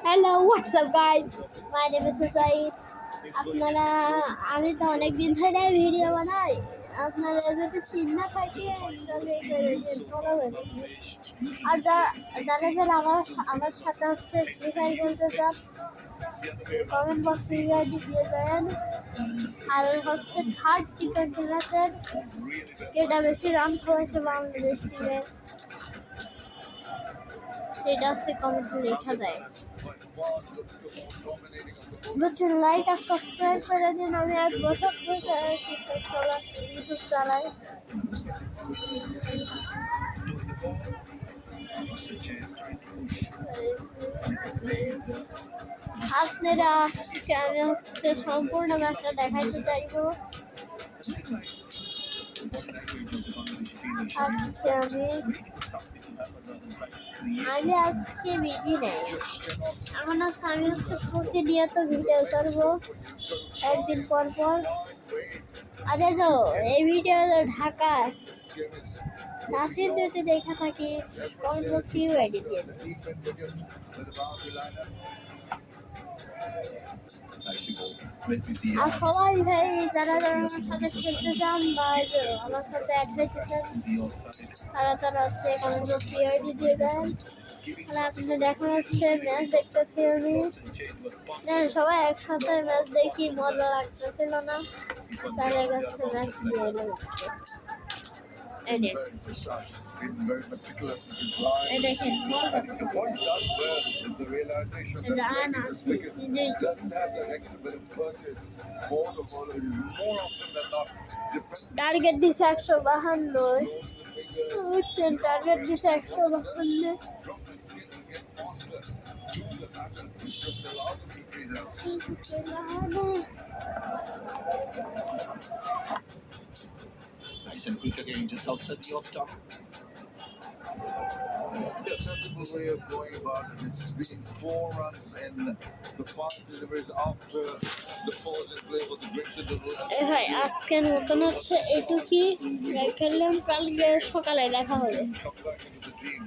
Hello WhatsApp guys, my name is Susaid. আপনারা আমি তো অনেক দিন ধরে ভিডিও বানাই। আপনারা যদি চিন্তা থাকে তাহলে ফলো করে। আর যারা যারা আমার সাথে হচ্ছে ফ্রি ফায়ার খেলতে চান কমেন্ট বক্সে ইউআইডি দিয়ে দেন। আর হচ্ছে থার্ড টিকেট ম্যাচের কেটা বেশি রান করেছে বাংলাদেশ টিমে সেটা হচ্ছে কমেন্টে লেখা যায়। বুঝছেন, লাইক আর সাবস্ক্রাইব করে দিন। আমি 1 বছর ধরে ইউটিউব চালাই। আপনারা আজকে আমি হচ্ছে সম্পূর্ণ ম্যাচটা দেখাইতে চাইবো। আজকে আমি আজকে বিধি নেই। এমন হচ্ছে আমি হচ্ছে প্রতিনিয়ত ভিডিও ছাড়বো একদিন পর পর। আরে যো এই ভিডিও ঢাকা নাসির যদি দেখা থাকি কমেন্ট বক্সে ইউআইডি দিয়ে দেবে। আর সবাই ভাই যারা আমার সাথে খেলতে চান বা আমার সাথে অ্যাড হইতে চান তারা হচ্ছে কমেন্ট বক্সে ইউআইডি দিয়ে দেন। তাহলে আপনাদের দেখা হচ্ছে ম্যাচ দেখতেছি আমি। সবাই একসাথে ম্যাচ দেখি, মজা লাগতেছিল না, তাই কাছে ম্যাচ দিয়ে এলাম। দেখেন টার্গেট দিছে 152, বুঝছেন, টার্গেট দিছে 152। Nice and quick again, just outside the off top. A sensible way of going about it. It's been 4 runs and the 5 deliveries after the pause in play for the Brits in the ভাই আজকের মতন হচ্ছে এটুকুই। খেললাম, কালকে সকালে দেখা হবে। come back into the team.